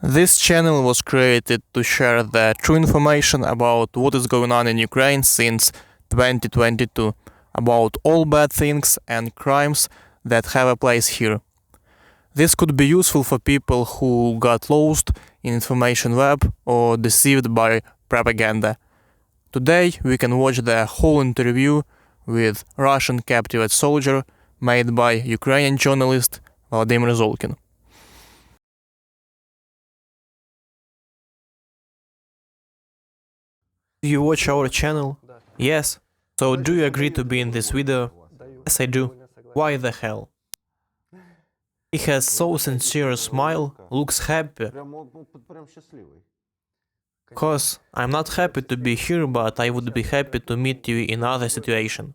This channel was created to share the true information about what is going on in Ukraine since 2022, about all bad things and crimes that have a place here. This could be useful for people who got lost in information web or deceived by propaganda. Today we can watch the whole interview with Russian captive soldier made by Ukrainian journalist Volodymyr Zolkin. Do you watch our channel? Yes. So do you agree to be in this video? Yes, I do. Why the hell? He has so sincere smile, looks happy. Cause I'm not happy to be here, but I would be happy to meet you in other situation.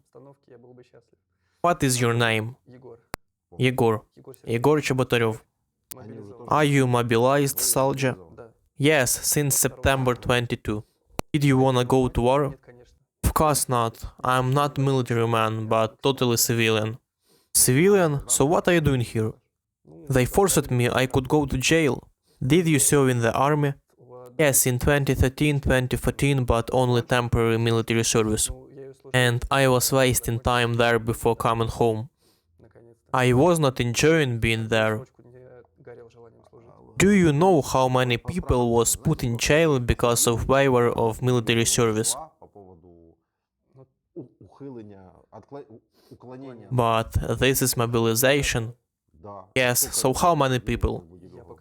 What is your name? Yegor. Yegor Chebotarev. Are you mobilized soldier? Yes, since September 22. Did you wanna go to war? Of course not. I'm not military man, but totally civilian. Civilian? So what are you doing here? They forced me, I could go to jail. Did you serve in the army? Yes, in 2013-2014, but only temporary military service. And I was wasting time there before coming home. I was not enjoying being there. Do you know how many people was put in jail because of waiver of military service? But this is mobilization. Yes, so how many people?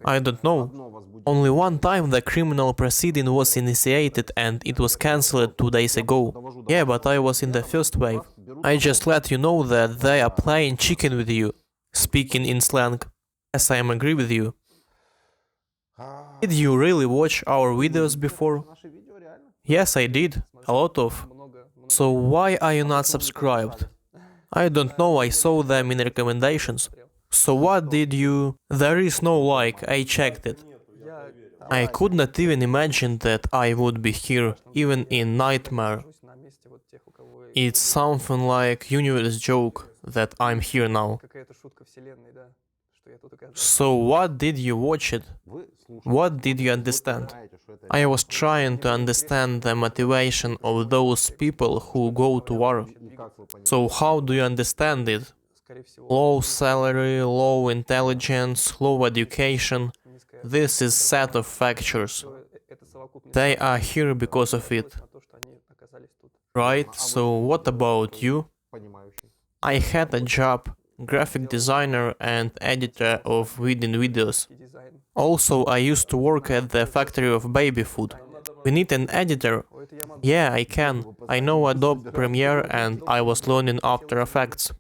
I don't know. Only one time the criminal proceeding was initiated and it was cancelled 2 days ago. Yeah, but I was in the first wave. I just let you know that they are playing chicken with you, speaking in slang. Yes, I am agree with you. Did you really watch our videos before? Yes, I did. A lot of. So why are you not subscribed? I don't know, I saw them in recommendations. So what did you... There is no like, I checked it. I could not even imagine that I would be here, even in nightmare. It's something like universe joke that I'm here now. So what did you watch it? What did you understand? I was trying to understand the motivation of those people who go to war. So how do you understand it? Low salary, low intelligence, low education. This is set of factors. They are here because of it. Right, so what about you? I had a job, graphic designer and editor of wedding videos. Also, I used to work at the factory of baby food. We need an editor. Yeah, I can. I know Adobe Premiere and I was learning After Effects.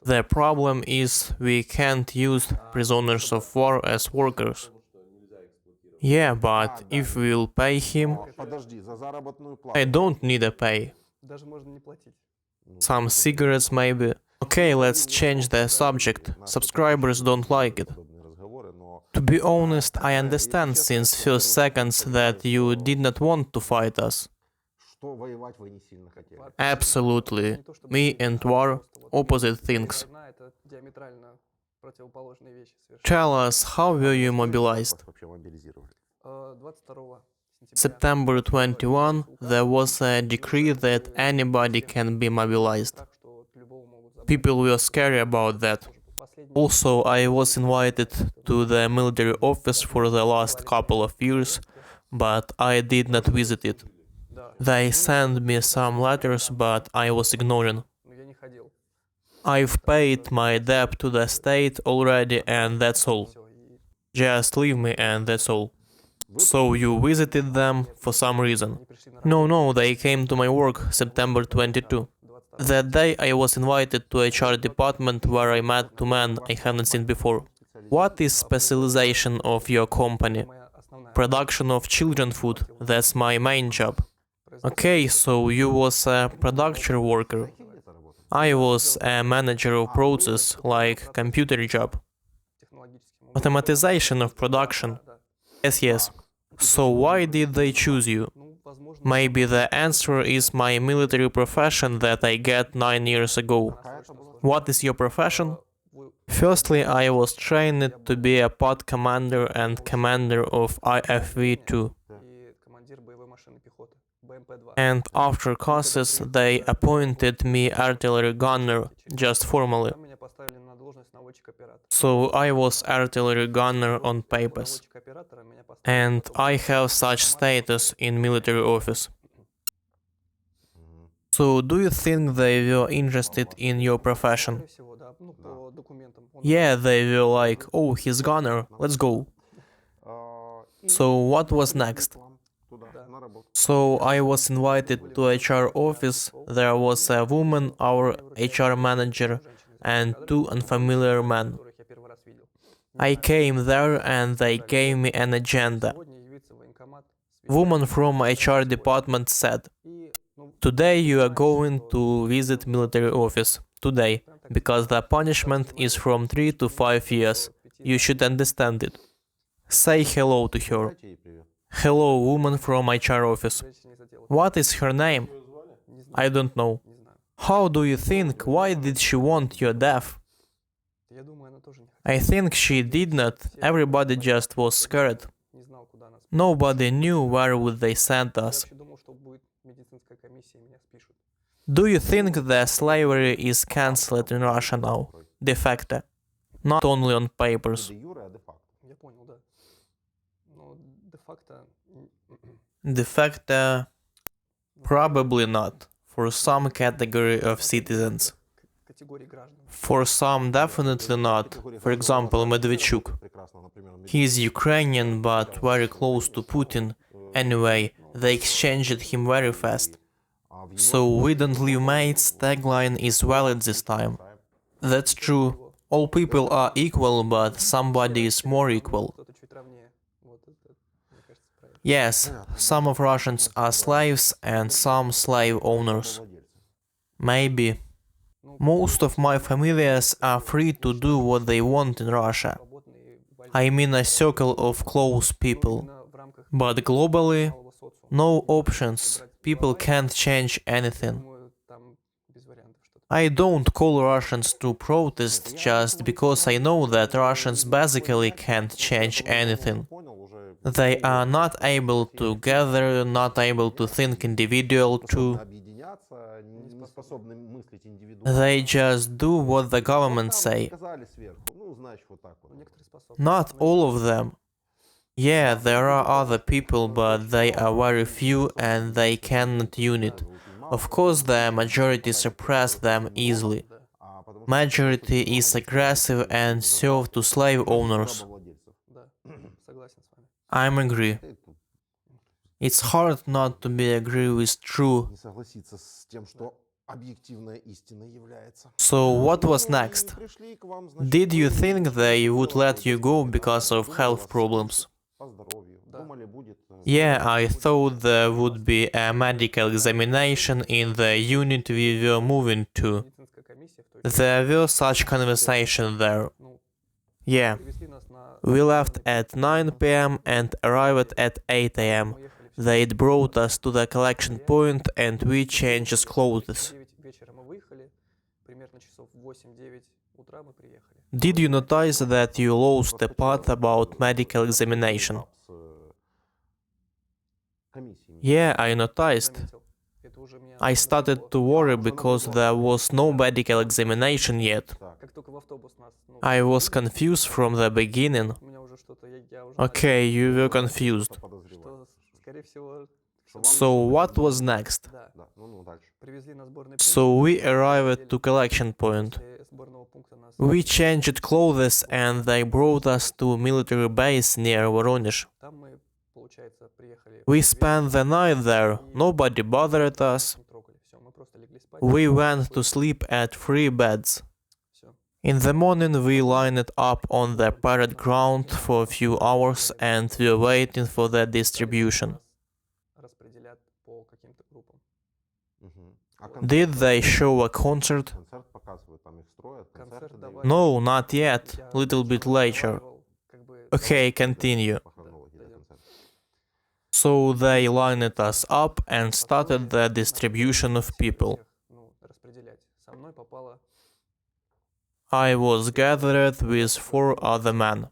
The problem is we can't use prisoners of war as workers. Yeah, but if we'll pay him... I don't need a pay. Some cigarettes maybe. Okay, let's change the subject. Subscribers don't like it. To be honest, I understand since first seconds that you did not want to fight us. Absolutely. Me and war, opposite things. Tell us, how were you mobilized? September 21, there was a decree that anybody can be mobilized. People were scary about that. Also, I was invited to the military office for the last couple of years, but I did not visit it. They sent me some letters, but I was ignoring. I've paid my debt to the state already and that's all. Just leave me and that's all. So you visited them for some reason? No, they came to my work September 22. That day I was invited to HR department where I met two men I haven't seen before. What is specialization of your company? Production of children food, that's my main job. Okay, so you was a production worker. I was a manager of process, like computer job. Automatization of production. Yes. So why did they choose you? Maybe the answer is my military profession that I got 9 years ago. What is your profession? Firstly, I was trained to be a pod commander and commander of IFV-2. And after classes, they appointed me artillery gunner, just formally. So I was artillery gunner on papers. And I have such status in military office. So do you think they were interested in your profession? Yeah, they were like, oh, he's gunner, let's go. So what was next? So I was invited to HR office. There was a woman, our HR manager, and two unfamiliar men. I came there and they gave me an agenda. Woman from HR department said, today you are going to visit military office. Today. Because the punishment is from 3 to 5 years. You should understand it. Say hello to her. Hello, woman from HR office. What is her name? I don't know. How do you think? Why did she want your death? I think she did not. Everybody just was scared. Nobody knew where would they send us. Do you think that slavery is cancelled in Russia now? De facto. Not only on papers. De facto, probably not. For some category of citizens. For some, definitely not. For example, Medvedchuk. He is Ukrainian, but very close to Putin. Anyway, they exchanged him very fast. So we don't leave mates tagline is valid this time. That's true. All people are equal, but somebody is more equal. Yes, some of Russians are slaves and some slave owners. Maybe. Most of my familiars are free to do what they want in Russia. I mean a circle of close people. But globally, no options. People can't change anything. I don't call Russians to protest just because I know that Russians basically can't change anything. They are not able to gather, not able to think individual too. They just do what the government say. Not all of them. Yeah, there are other people, but they are very few and they cannot unite. Of course, the majority suppress them easily. Majority is aggressive and serve to slave owners. I'm agree. It's hard not to be agree with true. So what was next? Did you think they would let you go because of health problems? Yeah, I thought there would be a medical examination in the unit we were moving to. There were such conversations there. Yeah. We left at 9 p.m. and arrived at 8 a.m. They brought us to the collection point and we changed clothes. Did you notice that you lost the part about medical examination? Yeah, I noticed. I started to worry because there was no medical examination yet. I was confused from the beginning. Okay, you were confused. So what was next? So we arrived to collection point. We changed clothes and they brought us to military base near Voronezh. We spent the night there, nobody bothered us. We went to sleep at 3 beds. In the morning we lined up on the parade ground for a few hours and were waiting for the distribution. Did they show a concert? No, not yet. Little bit later. Okay, continue. So they lined us up and started the distribution of people. I was gathered with 4 other men.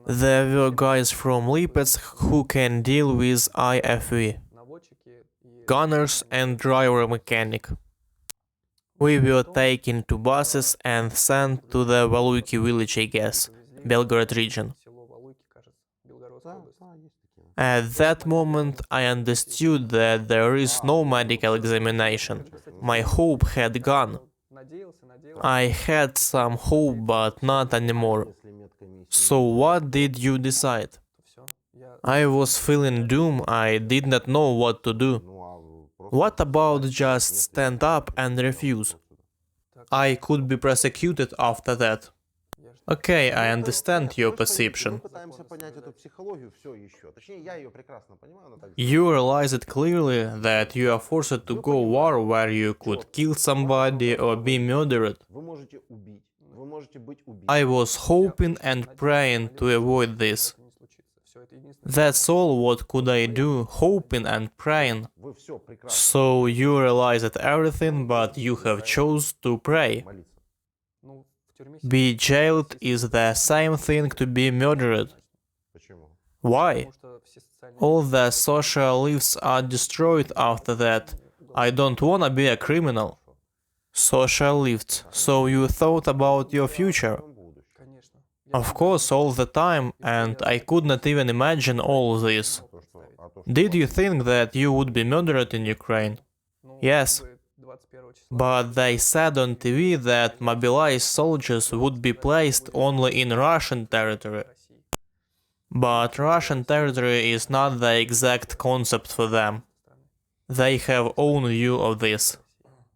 There were guys from Lipetsk who can deal with IFV, gunners and driver mechanic. We were taken to buses and sent to the Valuki village, I guess, Belgorod region. At that moment, I understood that there is no medical examination. My hope had gone. I had some hope, but not anymore. So what did you decide? I was feeling doom, I did not know what to do. What about just stand up and refuse? I could be prosecuted after that. Okay, I understand your perception. You realize it clearly that you are forced to go war where you could kill somebody or be murdered. I was hoping and praying to avoid this. That's all what could I do, hoping and praying. So you realized everything, but you have chose to pray. Be jailed is the same thing to be murdered. Why? All the social lives are destroyed after that. I don't wanna be a criminal. Social lives. So you thought about your future? Of course, all the time, and I could not even imagine all this. Did you think that you would be murdered in Ukraine? Yes. But they said on TV that mobilized soldiers would be placed only in Russian territory. But Russian territory is not the exact concept for them. They have own view of this.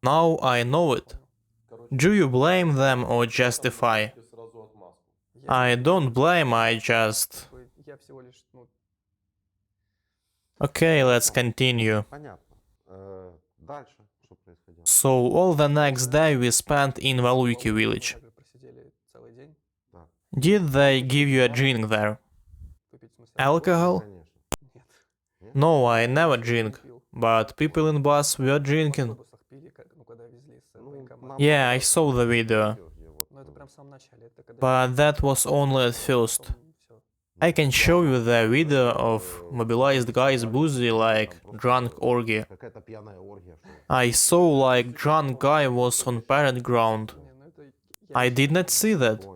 Now I know it. Do you blame them or justify? I don't blame, I just... Okay, let's continue. So all the next day we spent in Valuki village. Did they give you a drink there? Alcohol? No, I never drink, but people in bus were drinking. Yeah, I saw the video. But that was only at first. I can show you the video of mobilized guys boozy like drunk orgy. I saw like drunk guy was on parade ground. I did not see that.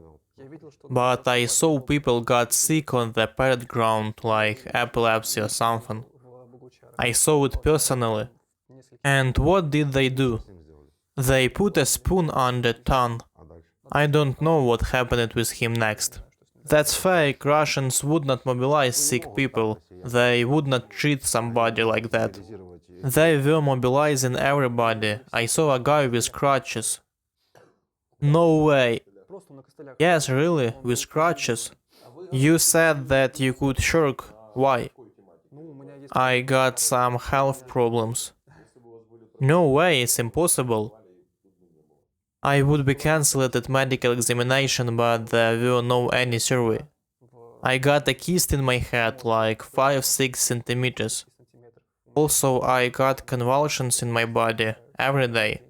But I saw people got sick on the parade ground like epilepsy or something. I saw it personally. And what did they do? They put a spoon on the tongue. I don't know what happened with him next. That's fake. Russians would not mobilize sick people. They would not treat somebody like that. They were mobilizing everybody. I saw a guy with crutches. No way. Yes, really, with crutches. You said that you could shirk. Why? I got some health problems. No way, it's impossible. I would be cancelled at medical examination, but there were no any survey. I got a kyst in my head, like 5-6 centimeters. Also, I got convulsions in my body every day.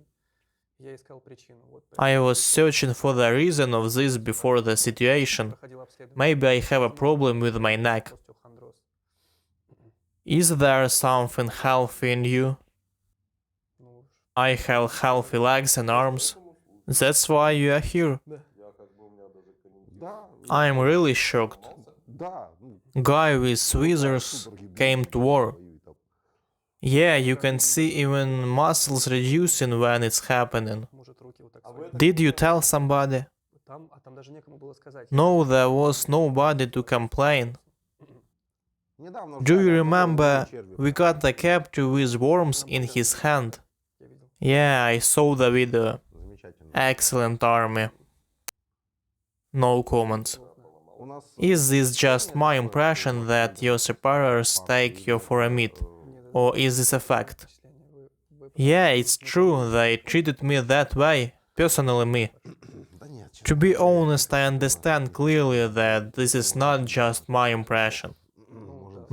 I was searching for the reason of this before the situation. Maybe I have a problem with my neck. Is there something healthy in you? I have healthy legs and arms. That's why you are here. I am really shocked. Guy with tweezers came to war. Yeah, you can see even muscles reducing when it's happening. Did you tell somebody? No, there was nobody to complain. Do you remember, we got the capture with worms in his hand? Yeah, I saw the video. Excellent army. No comments. Is this just my impression that your superiors take you for a meat? Or is this a fact? Yeah, it's true, they treated me that way, personally me. To be honest, I understand clearly that this is not just my impression.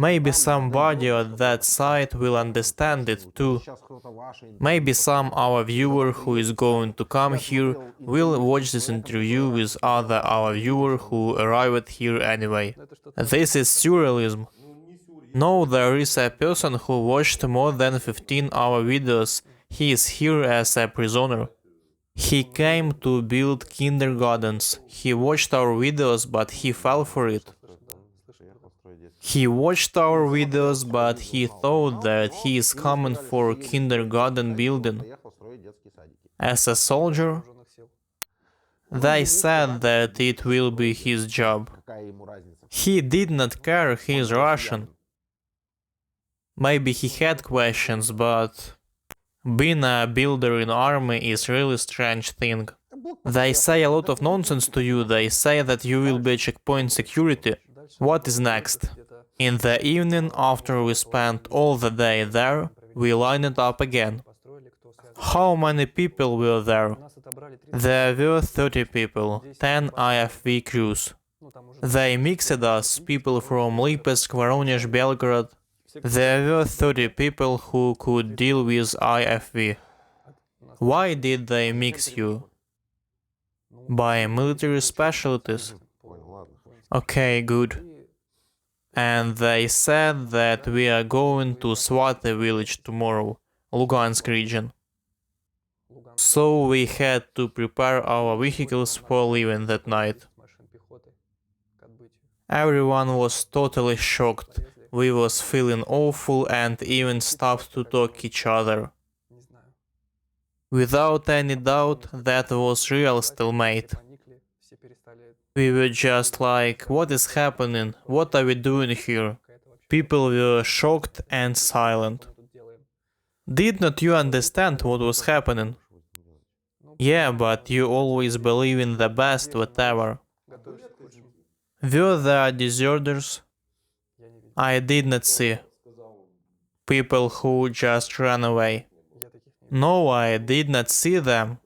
Maybe somebody on that side will understand it too. Maybe some our viewer who is going to come here will watch this interview with other our viewer who arrived here anyway. This is surrealism. No, there is a person who watched more than 15 our videos. He is here as a prisoner. He came to build kindergartens. He watched our videos, but he fell for it. He watched our videos, but he thought that he is coming for kindergarten building. As a soldier, they said that it will be his job. He did not care, he is Russian. Maybe he had questions, but being a builder in army is really strange thing. They say a lot of nonsense to you, they say that you will be checkpoint security. What is next? In the evening, after we spent all the day there, we lined up again. How many people were there? There were 30 people, 10 IFV crews. They mixed us, people from Lipetsk, Voronezh, Belgorod. There were 30 people who could deal with IFV. Why did they mix you? By military specialties. Okay, good. And they said that we are going to Swaty village tomorrow, Lugansk region. So we had to prepare our vehicles for leaving that night. Everyone was totally shocked. We was feeling awful and even stopped to talk each other. Without any doubt, that was real stalemate. We were just like, what is happening? What are we doing here? People were shocked and silent. Did not you understand what was happening? Yeah, but you always believe in the best, whatever. Were there deserters? I did not see. People who just ran away. No, I did not see them.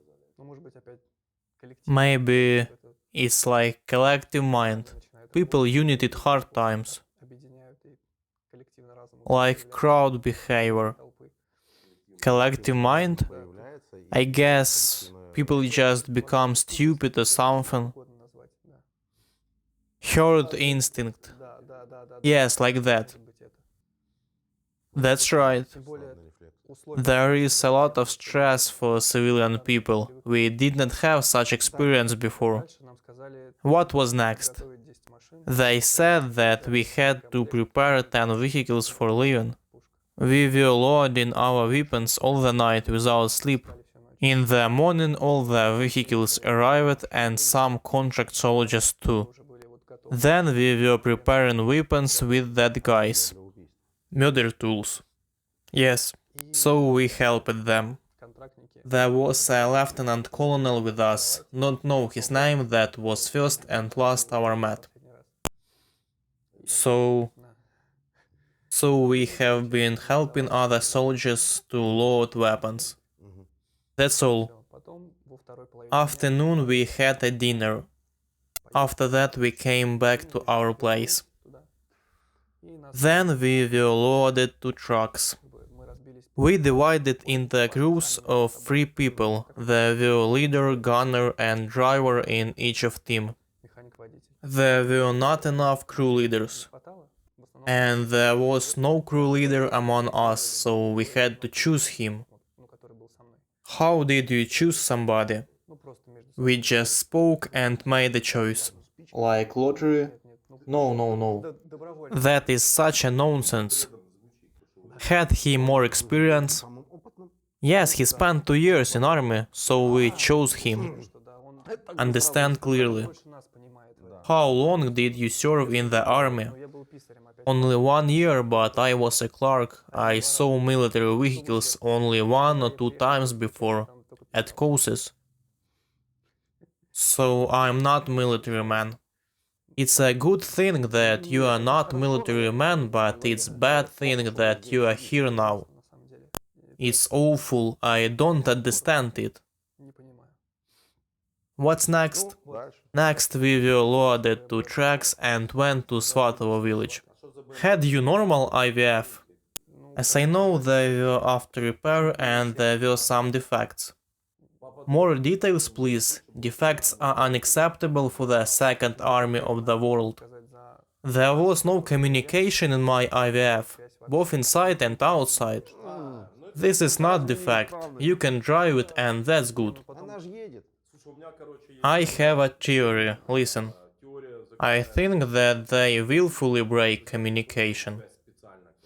Maybe it's like collective mind. People united hard times. Like crowd behavior. Collective mind? I guess people just become stupid or something. Herd instinct. Yes, like that. That's right. There is a lot of stress for civilian people. We did not have such experience before. What was next? They said that we had to prepare 10 vehicles for leaving. We were loading our weapons all the night without sleep. In the morning all the vehicles arrived and some contract soldiers too. Then we were preparing weapons with that guys. Murder tools. Yes. So we helped them. There was a lieutenant colonel with us, not know his name, that was first and last our met. So we have been helping other soldiers to load weapons. That's all. Afternoon we had a dinner. After that we came back to our place. Then we were loaded to trucks. We divided into crews of 3 people. There were leader, gunner and driver in each of team. There were not enough crew leaders. And there was no crew leader among us, so we had to choose him. How did you choose somebody? We just spoke and made a choice. Like lottery? No. That is such a nonsense. Had he more experience? Yes, he spent 2 years in army, so we chose him. Understand clearly. How long did you serve in the army? Only 1 year, but I was a clerk. I saw military vehicles only 1 or 2 times before, at courses. So I'm not military man. It's a good thing that you are not military man, but it's bad thing that you are here now. It's awful, I don't understand it. What's next? Next we were loaded to trucks and went to Swaty village. Had you normal IVF? As I know, they were after repair and there were some defects. More details, please. Defects are unacceptable for the Second Army of the world. There was no communication in my IVF, both inside and outside. This is not defect. You can drive it and that's good. I have a theory. Listen. I think that they willfully break communication.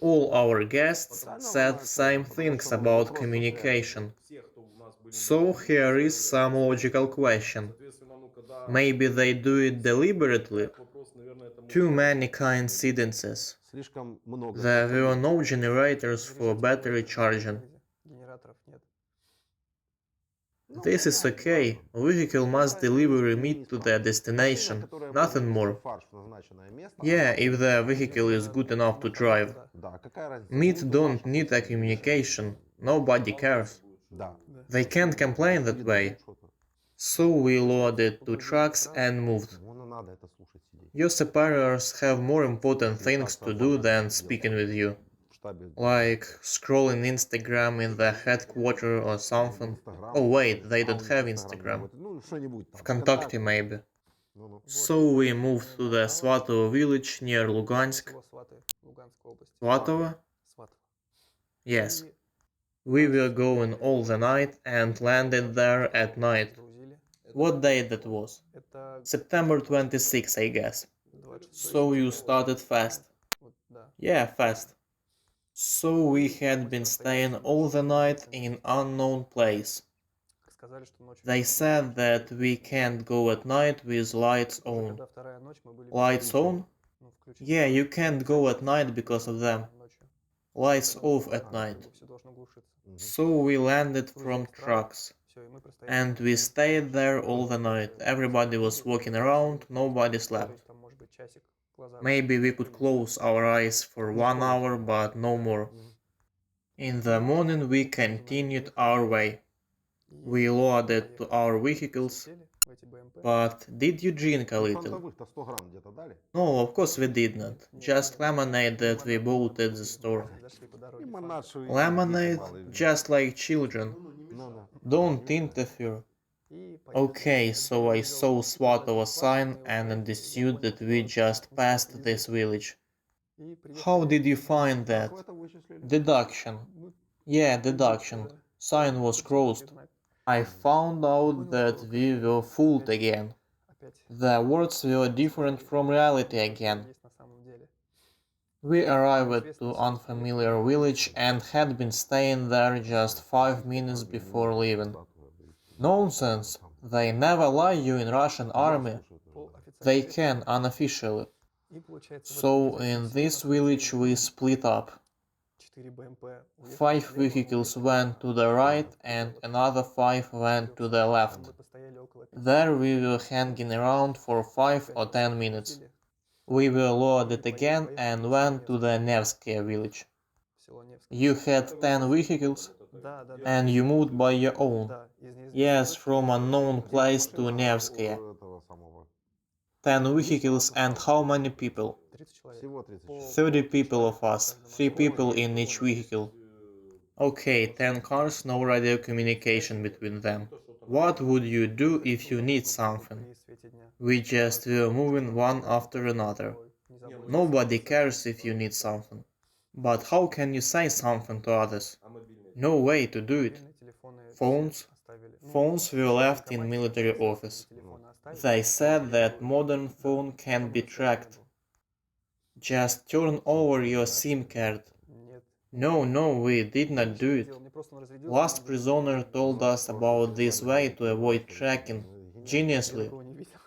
All our guests said same things about communication. So here is some logical question. Maybe they do it deliberately? Too many coincidences. There were no generators for battery charging. This is okay. Vehicle must deliver meat to their destination, nothing more. Yeah, if the vehicle is good enough to drive. Meat don't need a communication. Nobody cares. They can't complain that way. So we loaded 2 trucks and moved. Your superiors have more important things to do than speaking with you. Like scrolling Instagram in the headquarters or something. Oh wait, they don't have Instagram. ВКонтакте maybe. So we moved to the Svatovo village near Lugansk. Svatovo? Yes. We were going all the night and landed there at night. What day that was? September 26, I guess. So you started fast. Yeah, fast. So we had been staying all the night in unknown place. They said that we can't go at night with lights on. Lights on? Yeah, you can't go at night because of them. Lights off at night. So we landed from trucks. And we stayed there all the night. Everybody was walking around, nobody slept. Maybe we could close our eyes for 1 hour, but no more. In the morning we continued our way. We loaded to our vehicles. But did you drink a little? No, of course we didn't. Just lemonade that we bought at the store. Lemonade, just like children. Don't interfere. Okay, so I saw Svatovo sign and understood that we just passed this village. How did you find that? Deduction. Yeah, deduction. Sign was crossed. I found out that we were fooled again. The words were different from reality again. We arrived to unfamiliar village and had been staying there just 5 minutes before leaving. Nonsense! They never lie you in Russian army. They can, unofficially. So in this village we split up. 5 vehicles went to the right and another 5 went to the left. There we were hanging around for 5 or 10 minutes. We were loaded again and went to the Nevskaya village. You had 10 vehicles? And you moved by your own? Yes, from unknown place to Nevskaya. 10 vehicles and how many people? 30 people of us, 3 people in each vehicle. Okay, 10 cars, no radio communication between them. What would you do if you need something? We just were moving one after another. Nobody cares if you need something. But how can you say something to others? No way to do it. Phones? Phones were left in military office. They said that modern phone can be tracked. Just turn over your SIM card. No, we did not do it. Last prisoner told us about this way to avoid tracking. Geniusly.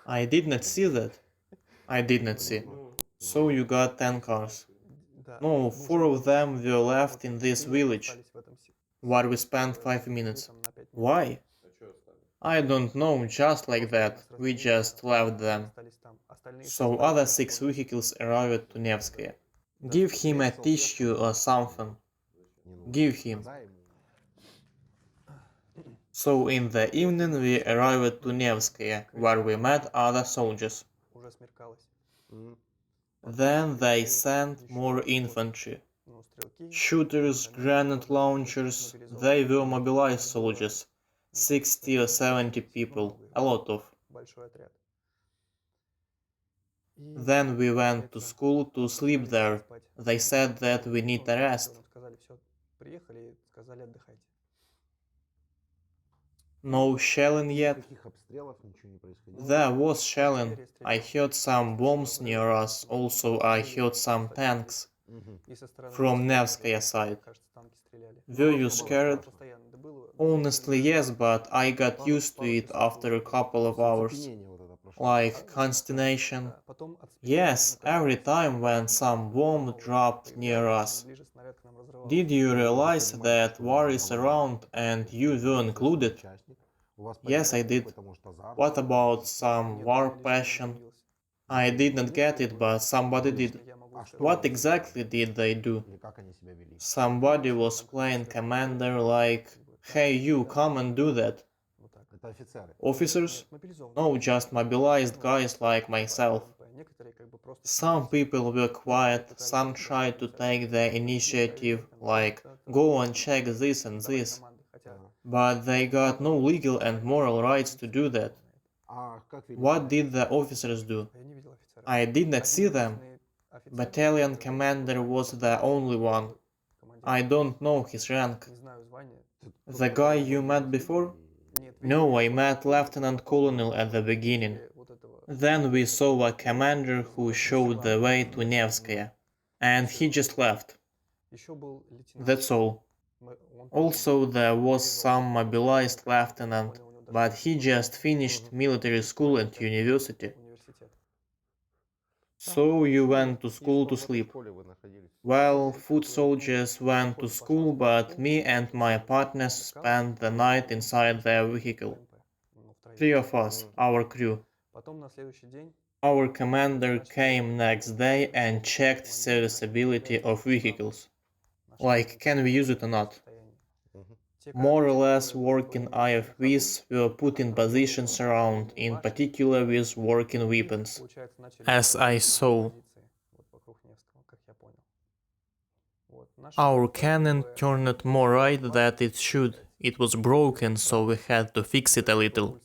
I did not see that. I did not see. So you got 10 cars. No, 4 of them were left in this village, where we spent 5 minutes. Why? I don't know, just like that. We just left them. So other 6 vehicles arrived to Nevskaya. Give him a tissue or something. Give him. So in the evening we arrived to Nevskaya, where we met other soldiers. Then they sent more infantry. Shooters, grenade launchers, they were mobilized soldiers. 60 or 70 people, a lot of. Then we went to school to sleep there. They said that we need a rest. No shelling yet? There was shelling. I heard some bombs near us, also I heard some tanks. From Nevskaya side. Were you scared? Honestly, yes, but I got used to it after a couple of hours. Like consternation. Yes, every time when some bomb dropped near us. Did you realize that war is around and you were included? Yes, I did. What about some war passion? I did not get it, but somebody did. What exactly did they do? Somebody was playing commander like, hey you, come and do that. Officers? No, just mobilized guys like myself. Some people were quiet, some tried to take the initiative, like, go and check this and this. But they got no legal and moral rights to do that. What did the officers do? I did not see them. Battalion commander was the only one. I don't know his rank. The guy you met before? No, I met Lieutenant Colonel at the beginning. Then we saw a commander who showed the way to Nevskaya. And he just left. That's all. Also, there was some mobilized lieutenant, but he just finished military school and university. So you went to school to sleep. Well, foot soldiers went to school, but me and my partners spent the night inside their vehicle. 3 of us, our crew. Our commander came next day and checked serviceability of vehicles. Like, can we use it or not? More or less working IFVs were put in positions around, in particular with working weapons. As I saw. Our cannon turned more right than it should. It was broken, so we had to fix it a little.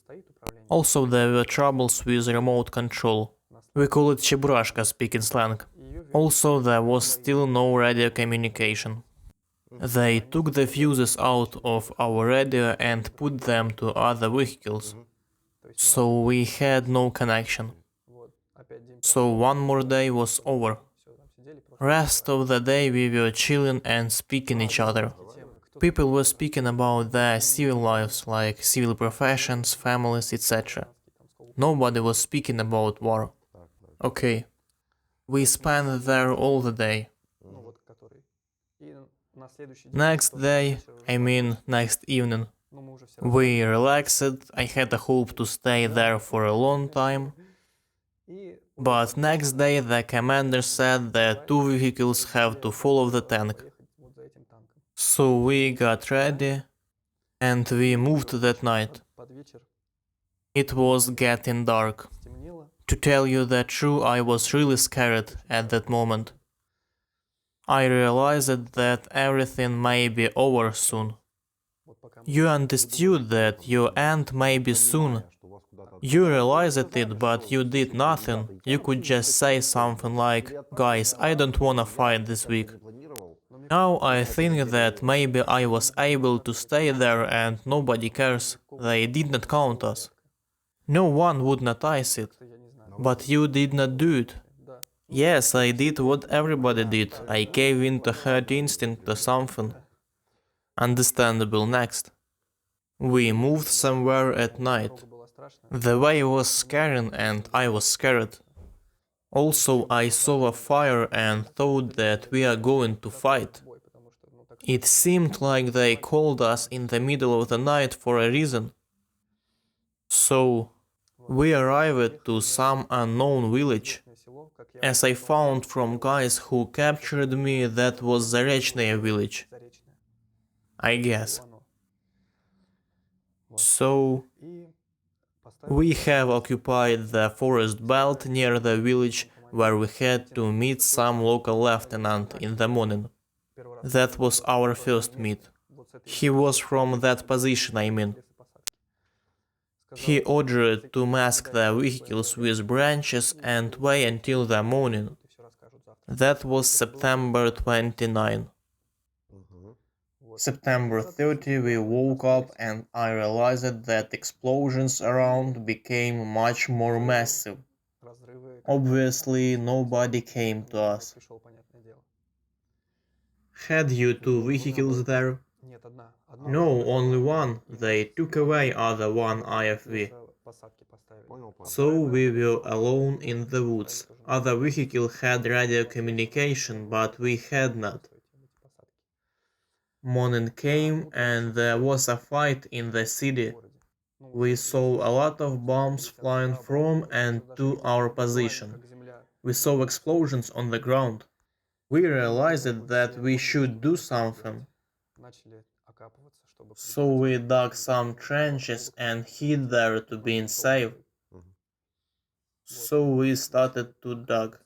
Also, there were troubles with remote control. We call it cheburashka, speaking slang. Also, there was still no radio communication. They took the fuses out of our radio and put them to other vehicles. So we had no connection. So one more day was over. Rest of the day we were chilling and speaking each other. People were speaking about their civil lives, like civil professions, families, etc. Nobody was speaking about war. Okay. We spent there all the day. Next day, I mean next evening, we relaxed. I had a hope to stay there for a long time. But next day the commander said that 2 vehicles have to follow the tank. So we got ready and we moved that night. It was getting dark. To tell you the truth, I was really scared at that moment. I realized that everything may be over soon. You understood that your end may be soon. You realized it, but you did nothing. You could just say something like, guys, I don't wanna fight this week. Now I think that maybe I was able to stay there and nobody cares. They did not count us. No one would notice it. But you did not do it. Yes, I did what everybody did. I gave in to herd instinct or something. Understandable. Next. We moved somewhere at night. The way was scaring and I was scared. Also, I saw a fire and thought that we are going to fight. It seemed like they called us in the middle of the night for a reason. So, we arrived to some unknown village. As I found from guys who captured me, that was Zarechная village. I guess. So, we have occupied the forest belt near the village, where we had to meet some local lieutenant in the morning. That was our first meet. He was from that position, I mean. He ordered to mask the vehicles with branches and wait until the morning. That was September 29. September 30 we woke up and I realized that explosions around became much more massive. Obviously, nobody came to us. Had you two vehicles there? No, only one. They took away other one IFV. So we were alone in the woods. Other vehicle had radio communication, but we had not. Morning came and there was a fight in the city. We saw a lot of bombs flying from and to our position. We saw explosions on the ground. We realized that we should do something. So we dug some trenches and hid there to be safe. So we started to dig.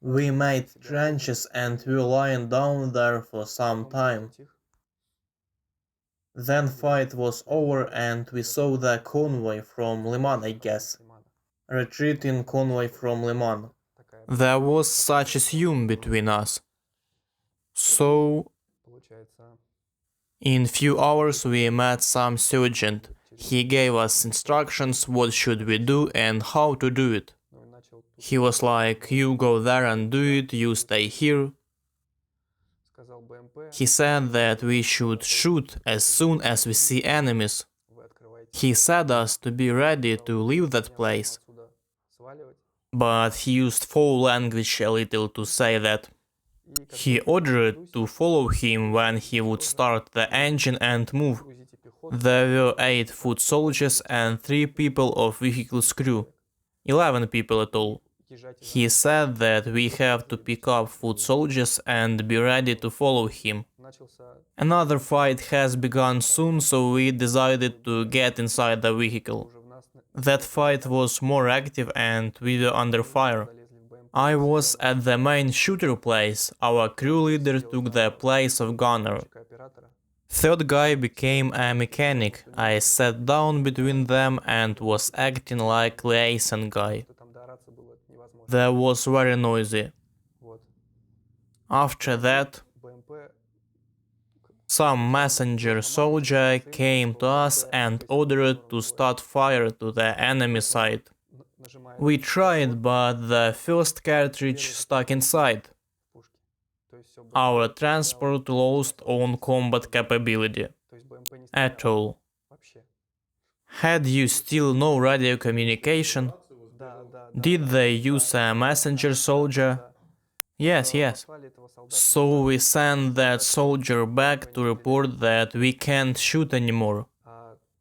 We made trenches and were lying down there for some time. Then fight was over and we saw the convoy from Liman, I guess. Retreating convoy from Liman. There was such a scene between us. So, in few hours we met some sergeant. He gave us instructions what should we do and how to do it. He was like, you go there and do it, you stay here. He said that we should shoot as soon as we see enemies. He said us to be ready to leave that place. But he used foul language a little to say that. He ordered to follow him when he would start the engine and move. There were 8 foot soldiers and 3 people of vehicle's crew. 11 people at all. He said that we have to pick up foot soldiers and be ready to follow him. Another fight has begun soon, so we decided to get inside the vehicle. That fight was more active and we were under fire. I was at the main shooter place, our crew leader took the place of gunner. Third guy became a mechanic. I sat down between them and was acting like liaison guy. That was very noisy. After that, some messenger soldier came to us and ordered to start fire to the enemy side. We tried, but the first cartridge stuck inside. Our transport lost on combat capability. At all. Had you still no radio communication? Did they use a messenger soldier? Yes. So we sent that soldier back to report that we can't shoot anymore.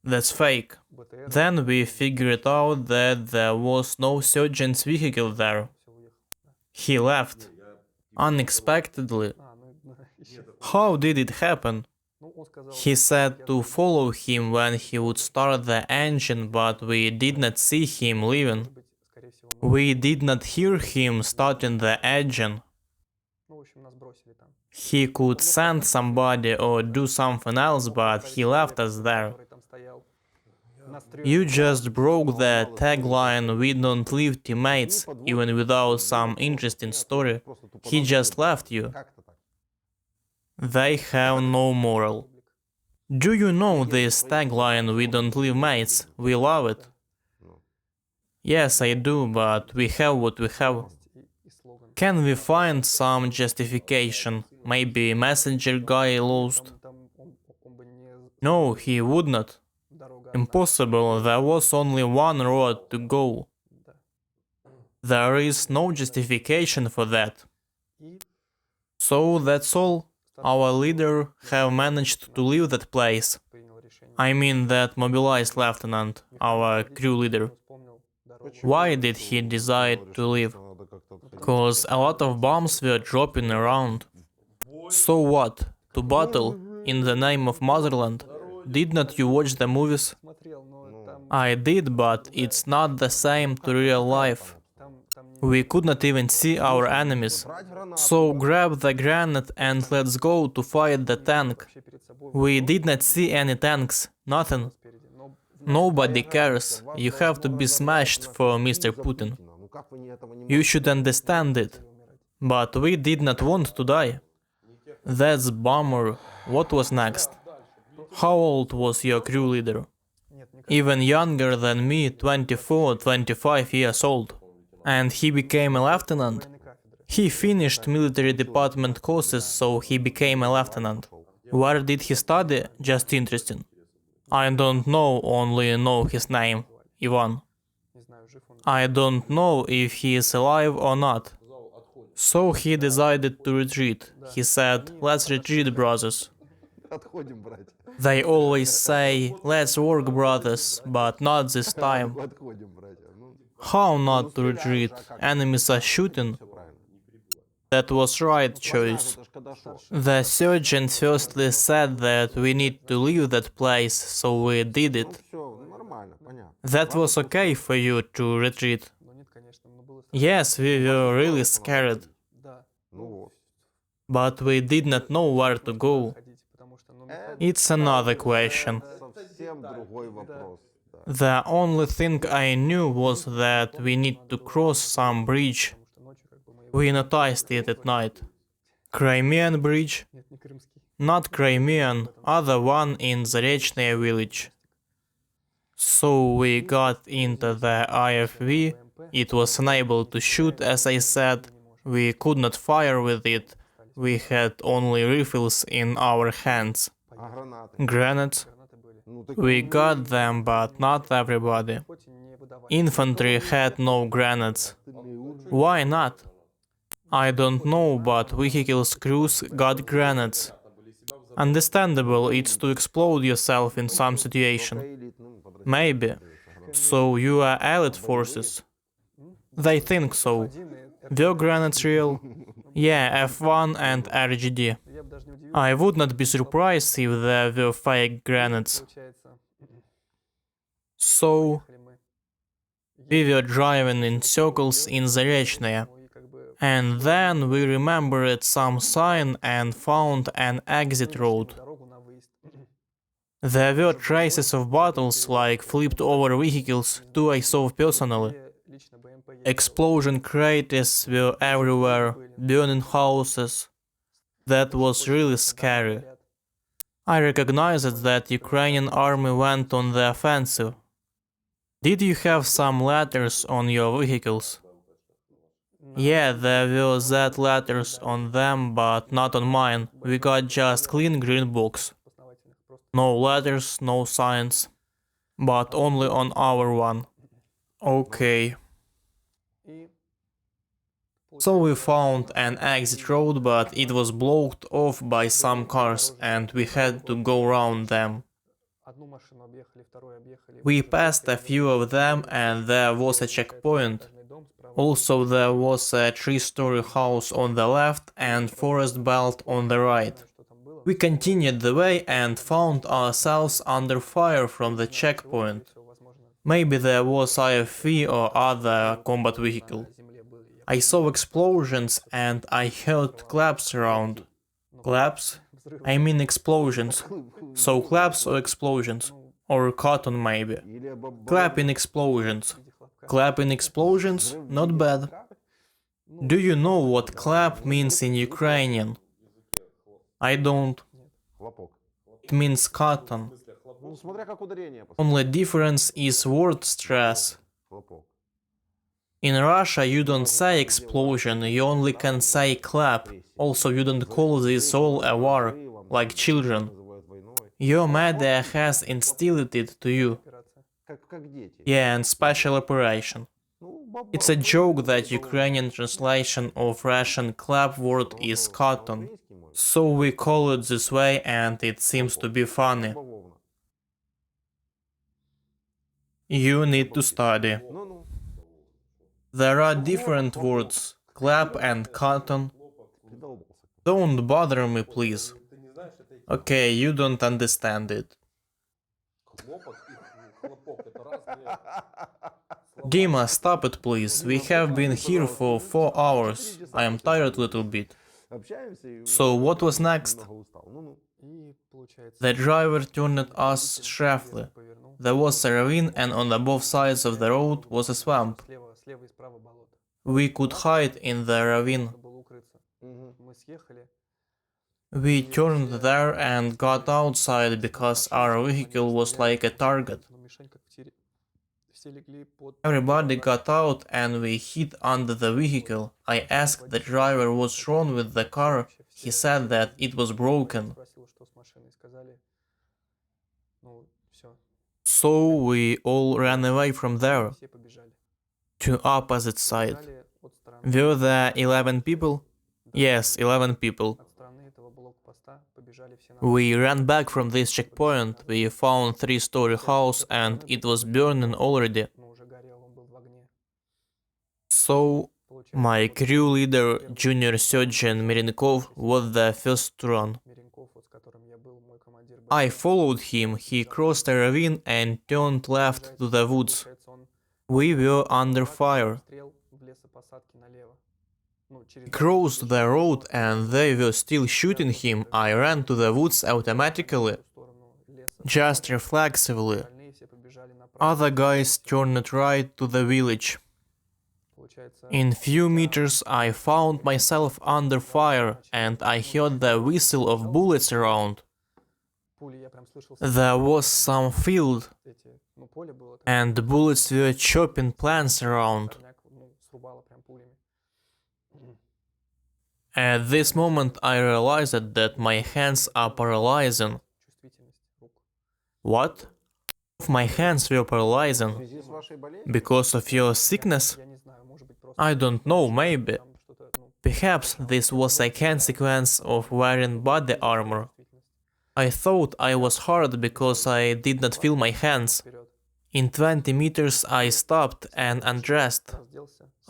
That's fake. Then we figured out that there was no sergeant's vehicle there. He left. Unexpectedly. How did it happen? He said to follow him when he would start the engine, but we did not see him leaving. We did not hear him starting the engine. He could send somebody or do something else, but he left us there. You just broke the tagline, we don't leave teammates, even without some interesting story. He just left you. They have no moral. Do you know this tagline, we don't leave mates? We love it. Yes, I do, but we have what we have. Can we find some justification? Maybe messenger guy lost? No, he would not. Impossible, there was only one road to go. There is no justification for that. So that's all. Our leader have managed to leave that place. I mean that mobilized lieutenant, our crew leader. Why did he decide to leave? Cause a lot of bombs were dropping around. So what? To battle in the name of motherland? Did not you watch the movies? I did, but it's not the same to real life. We could not even see our enemies. So grab the granite and let's go to fight the tank. We did not see any tanks, nothing. Nobody cares. You have to be smashed for Mr. Putin. You should understand it. But we did not want to die. That's bummer. What was next? How old was your crew leader? Even younger than me, 24, 25 years old. And he became a lieutenant. He finished military department courses, so he became a lieutenant. Where did he study? Just interesting. I don't know, only know his name, Ivan. I don't know if he is alive or not. So he decided to retreat. He said, let's retreat, brothers. They always say, let's work, brothers, but not this time. How not to retreat? Enemies are shooting. That was right choice. The surgeon firstly said that we need to leave that place, so we did it. That was okay for you to retreat. Yes, we were really scared. But we did not know where to go. It's another question. The only thing I knew was that we need to cross some bridge. We noticed it at night. Crimean bridge? Not Crimean, other one in Zarechny village. So we got into the IFV, it was unable to shoot as I said, we could not fire with it, we had only rifles in our hands. Grenades? We got them, but not everybody. Infantry had no grenades. Why not? I don't know, but vehicles crews got grenades. Understandable, it's to explode yourself in some situation. Maybe. So you are allied forces? They think so. Were grenades real? Yeah, F1 and RGD. I would not be surprised if there were fake grenades. So, we were driving in circles in Zarechny. And then we remembered some sign and found an exit road. There were traces of battles, like flipped over vehicles, two I saw personally. Explosion craters were everywhere, burning houses. That was really scary. I recognized that Ukrainian army went on the offensive. Did you have some letters on your vehicles? Yeah, there were Z letters on them, but not on mine. We got just clean green box. No letters, no signs. But only on our one. Okay. So we found an exit road, but it was blocked off by some cars, and we had to go around them. We passed a few of them, and there was a checkpoint. Also, there was a 3-story house on the left and forest belt on the right. We continued the way and found ourselves under fire from the checkpoint. Maybe there was IFV or other combat vehicle. I saw explosions and I heard claps around. Claps? I mean explosions. So claps or explosions? Or cotton maybe. Clapping explosions. Clapping explosions? Not bad. Do you know what clap means in Ukrainian? I don't. It means cotton. Only difference is word stress. In Russia you don't say explosion, you only can say clap. Also you don't call this all a war, like children. Your media has instilled it to you. Yeah, and special operation. It's a joke that Ukrainian translation of Russian clap word is cotton. So we call it this way and it seems to be funny. You need to study. There are different words, clap and cotton. Don't bother me, please. Okay, you don't understand it. Dima, stop it please, we have been here for 4 hours. I am tired a little bit. So what was next? The driver turned at us sharply. There was a ravine and on the both sides of the road was a swamp. We could hide in the ravine. We turned there and got outside because our vehicle was like a target. Everybody got out and we hid under the vehicle. I asked the driver what's wrong with the car. He said that it was broken. So we all ran away from there to opposite side. Were there 11 people? Yes, 11 people. We ran back from this checkpoint. We found 3-story house and it was burning already. So my crew leader, Junior Surgeon Mirenkov, was the first to run. I followed him. He crossed a ravine and turned left to the woods. We were under fire. He crossed the road and they were still shooting him. I ran to the woods automatically, just reflexively. Other guys turned right to the village. In few meters I found myself under fire and I heard the whistle of bullets around. There was some field and the bullets were chopping plants around. At this moment I realized that my hands are paralyzing. What? My hands were paralyzing. Because of your sickness? I don't know, maybe. Perhaps this was a consequence of wearing body armor. I thought I was hurt because I did not feel my hands. In 20 meters I stopped and undressed.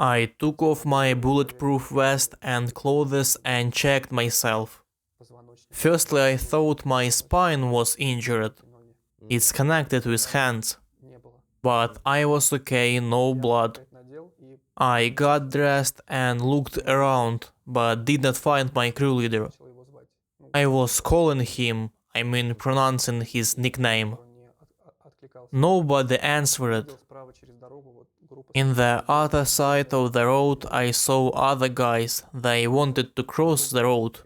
I took off my bulletproof vest and clothes and checked myself. Firstly, I thought my spine was injured. It's connected with hands. But I was okay, no blood. I got dressed and looked around, but did not find my crew leader. I was calling him, pronouncing his nickname. Nobody answered. In the other side of the road I saw other guys. They wanted to cross the road.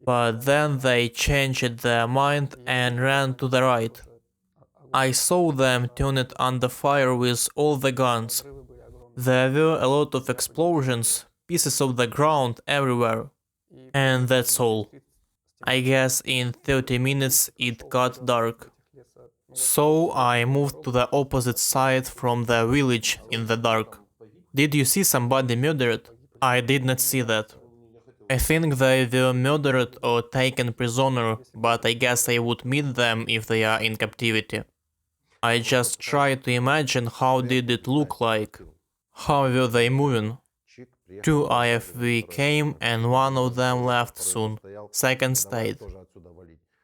But then they changed their mind and ran to the right. I saw them turn it under fire with all the guns. There were a lot of explosions, pieces of the ground everywhere. And that's all. I guess in 30 minutes it got dark. So I moved to the opposite side from the village in the dark. Did you see somebody murdered? I did not see that. I think they were murdered or taken prisoner, but I guess I would meet them if they are in captivity. I just tried to imagine how did it look like. How were they moving? 2 IFV came and one of them left soon. Second stayed.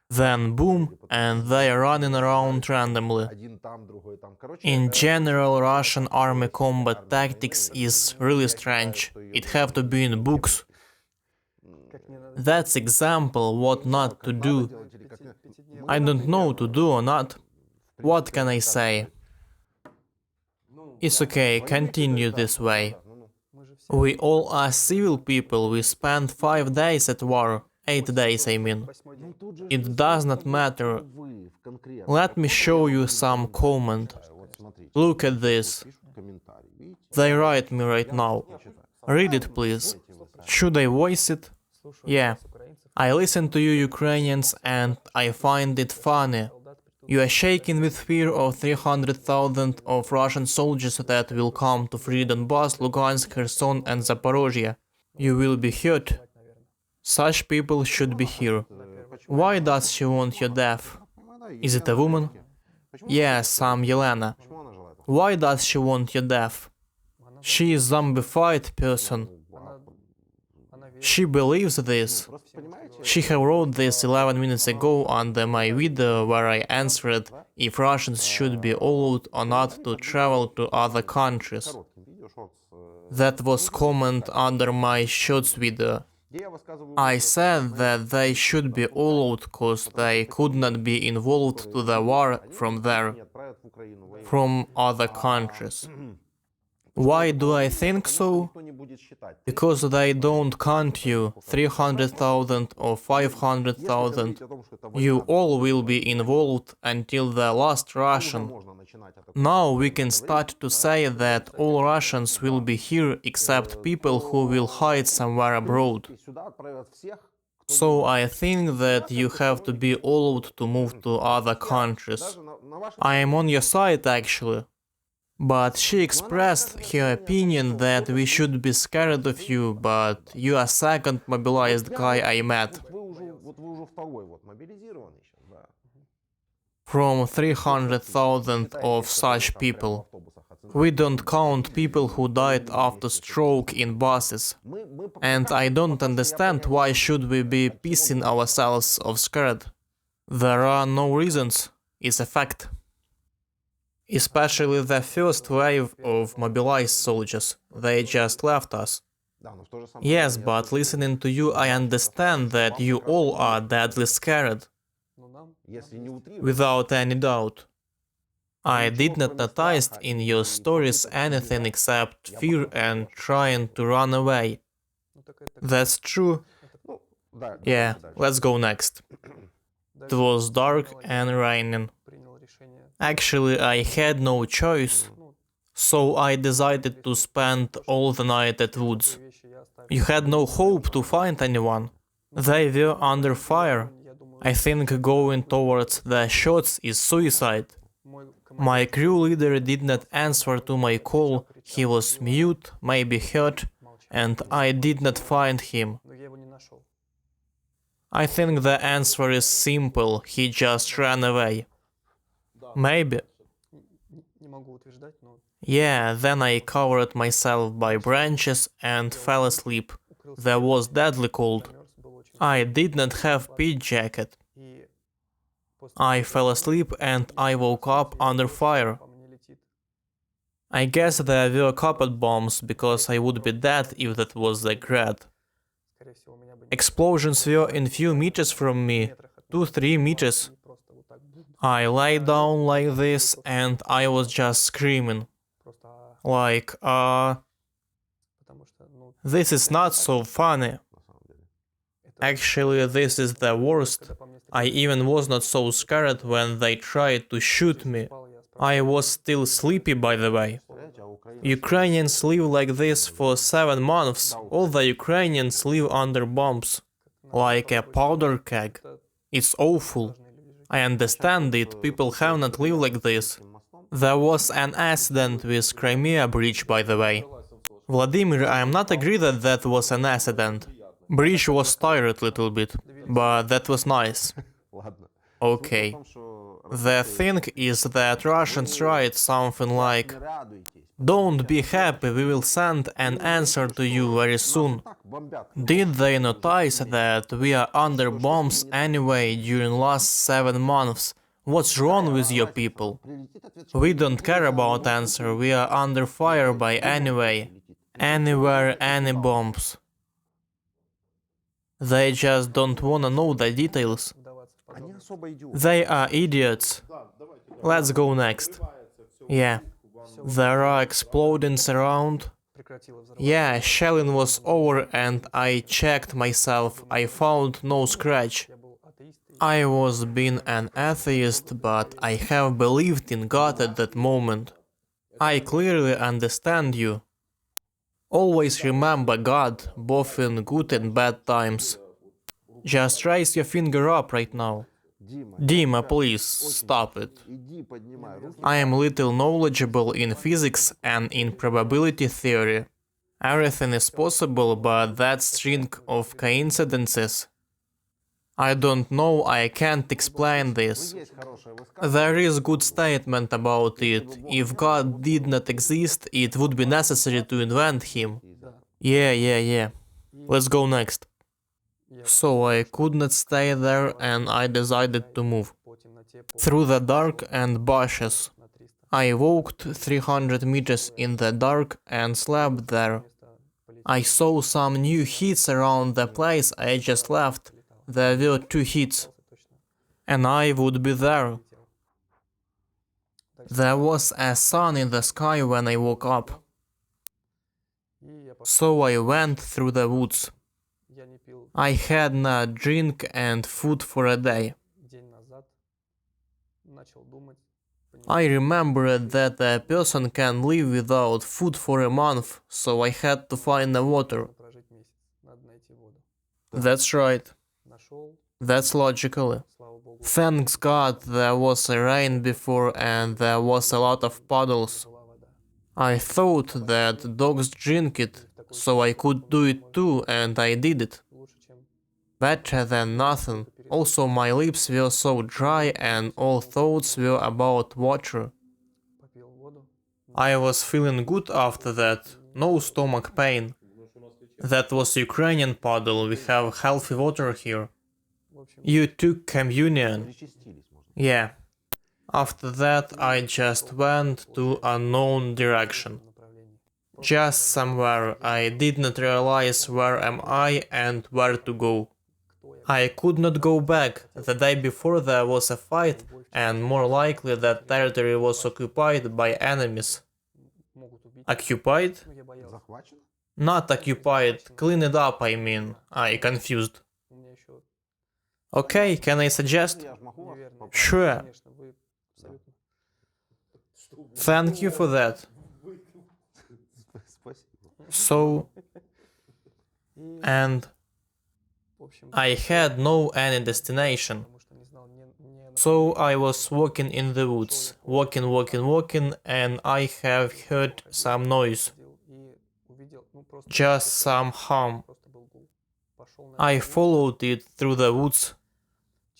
Then boom, and they are running around randomly. In general, Russian army combat tactics is really strange. It have to be in books. That's example what not to do. I don't know to do or not. What can I say? It's okay, continue this way. We all are civil people, we spent 5 days at war. 8 days, I mean. It does not matter. Let me show you some comment. Look at this. They write me right now. Read it, please. Should I voice it? Yeah. I listen to you Ukrainians and I find it funny. You are shaking with fear of 300,000 of Russian soldiers that will come to free Donbass, Lugansk, Kherson and Zaporozhye. You will be hurt. Such people should be here. Why does she want your death? Is it a woman? Yes, I'm Yelena. Why does she want your death? She is a zombified person. She believes this. She have wrote this 11 minutes ago under my video where I answered if Russians should be allowed or not to travel to other countries. That was comment under my Shots video. I said that they should be allowed cause they could not be involved to the war from other countries. Why do I think so? Because they don't count you 300,000 or 500,000. You all will be involved until the last Russian. Now we can start to say that all Russians will be here except people who will hide somewhere abroad. So I think that you have to be allowed to move to other countries. I am on your side actually. But she expressed her opinion that we should be scared of you, but you are second mobilized guy I met. From 300,000 of such people. We don't count people who died after stroke in buses. And I don't understand why should we be pissing ourselves of scared. There are no reasons, it's a fact. Especially the first wave of mobilized soldiers, they just left us. Yes, but listening to you I understand that you all are deadly scared. Without any doubt. I did not notice in your stories anything except fear and trying to run away. That's true. Yeah, let's go next. It was dark and raining. Actually, I had no choice, so I decided to spend all the night at woods. You had no hope to find anyone. They were under fire. I think going towards the shots is suicide. My crew leader did not answer to my call, he was mute, maybe hurt, and I did not find him. I think the answer is simple, he just ran away. Maybe. Yeah, then I covered myself by branches and fell asleep. There was deadly cold. I did not have pit jacket. I fell asleep and I woke up under fire. I guess there were carpet bombs because I would be dead if that was the grad. Explosions were in few meters from me, 2-3 meters. I lay down like this and I was just screaming. Like, this is not so funny. Actually, this is the worst. I even was not so scared when they tried to shoot me. I was still sleepy, by the way. Ukrainians live like this for 7 months. All the Ukrainians live under bombs. Like a powder keg. It's awful. I understand it, people have not lived like this. There was an accident with Crimea Bridge, by the way. Volodymyr, I am not agree that that was an accident. Bridge was tired a little bit, but that was nice. Okay. The thing is that Russians write something like, "Don't be happy, we will send an answer to you very soon." Did they notice that we are under bombs anyway during last 7 months? What's wrong with your people? We don't care about answer, we are under fire by anyway. Anywhere, any bombs. They just don't wanna know the details. They are idiots. Let's go next. Yeah. There are explodings around. Yeah, shelling was over and I checked myself, I found no scratch. I was being an atheist, but I have believed in God at that moment. I clearly understand you. Always remember God, both in good and bad times. Just raise your finger up right now. Dima, please, stop it. I am little knowledgeable in physics and in probability theory. Everything is possible, but that string of coincidences. I don't know, I can't explain this. There is good statement about it. If God did not exist, it would be necessary to invent him. Yeah. Let's go next. So I could not stay there and I decided to move. through the dark and bushes. I walked 300 meters in the dark and slept there. I saw some new hits around the place I just left. There were 2 hits, and I would be there. There was a sun in the sky when I woke up. So I went through the woods. I had no drink and food for a day. I remembered that a person can live without food for a month, so I had to find the water. That's right. That's logical. Thanks God there was a rain before and there was a lot of puddles. I thought that dogs drink it, so I could do it too, and I did it. Better than nothing. Also, my lips were so dry and all thoughts were about water. I was feeling good after that, no stomach pain. That was Ukrainian puddle, we have healthy water here. You took communion. Yeah. After that, I just went to unknown direction. Just somewhere. I did not realize where am I and where to go. I could not go back. The day before there was a fight, and more likely that territory was occupied by enemies. Occupied? Not occupied, clean it up, I mean. I confused. Okay, can I suggest? Sure. Thank you for that. So, and I had no any destination. So I was walking in the woods, walking, and I have heard some noise. Just some hum. I followed it through the woods.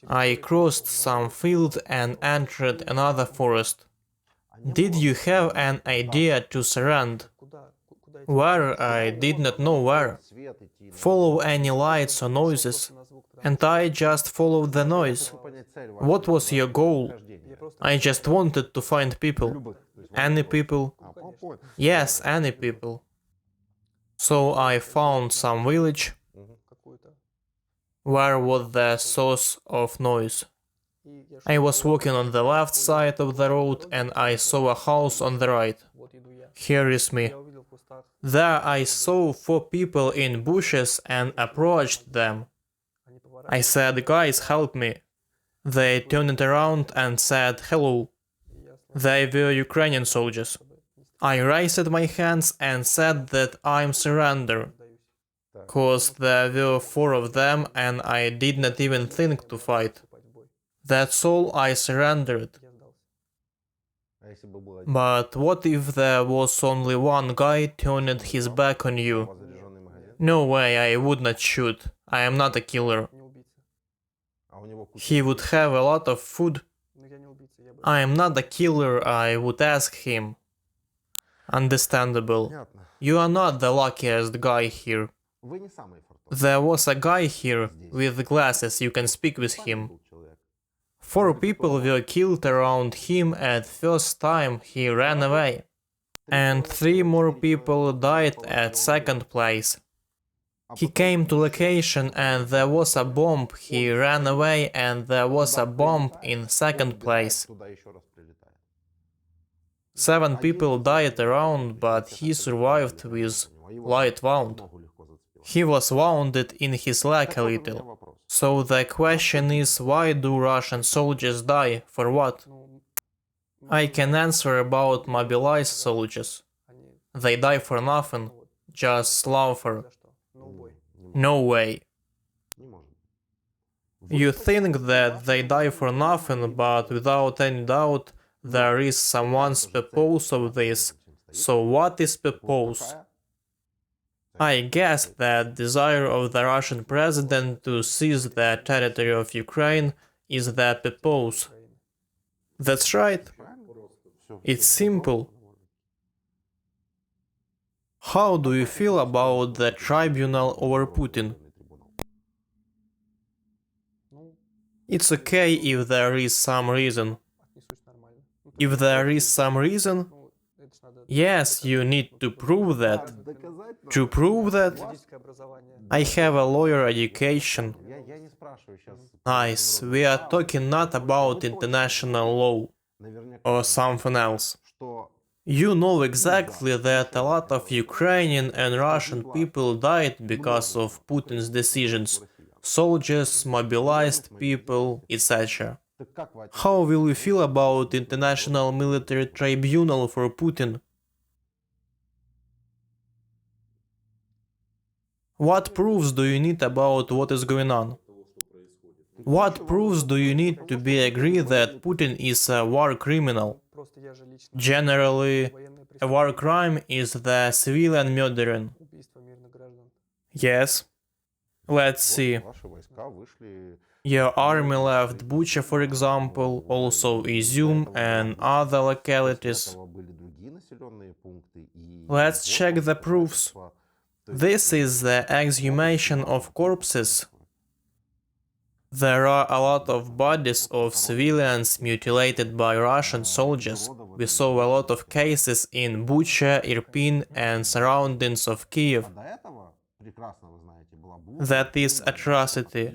I crossed some field and entered another forest. Did you have an idea to surrender? Where? I did not know where. Follow any lights or noises, and I just followed the noise. What was your goal? I just wanted to find people. Any people? Yes, any people. So I found some village. Where was the source of noise? I was walking on the left side of the road and I saw a house on the right. Here is me. There I saw 4 people in bushes and approached them. I said, guys, help me. They turned around and said hello. They were Ukrainian soldiers. I raised my hands and said that I'm surrender. Cause there were 4 of them and I did not even think to fight. That's all, I surrendered. But what if there was only one guy turned his back on you? No way, I would not shoot. I am not a killer. He would have a lot of food. I am not a killer, I would ask him. Understandable. You are not the luckiest guy here. There was a guy here with glasses, you can speak with him. 4 people were killed around him at first time he ran away. And 3 more people died at second place. He came to location and there was a bomb, he ran away and there was a bomb in second place. 7 people died around, but he survived with light wound. He was wounded in his leg a little. So the question is, why do Russian soldiers die? For what? I can answer about mobilized soldiers. They die for nothing, just slaughter. No way. You think that they die for nothing, but without any doubt, there is someone's purpose of this. So what is purpose? I guess that desire of the Russian president to seize the territory of Ukraine is the purpose. That's right. It's simple. How do you feel about the tribunal over Putin? It's okay if there is some reason. If there is some reason, yes, you need to prove that. To prove that, I have a lawyer education. Nice, we are talking not about international law or something else. You know exactly that a lot of Ukrainian and Russian people died because of Putin's decisions. Soldiers, mobilized people, etc. How will you feel about international military tribunal for Putin? What proofs do you need about what is going on? What proofs do you need to be agreed that Putin is a war criminal? Generally, a war crime is the civilian murdering. Yes. Let's see. Your army left Bucha, for example, also Izum and other localities. Let's check the proofs. This is the exhumation of corpses. There are a lot of bodies of civilians mutilated by Russian soldiers. We saw a lot of cases in Bucha, Irpin and surroundings of Kiev. That is atrocity.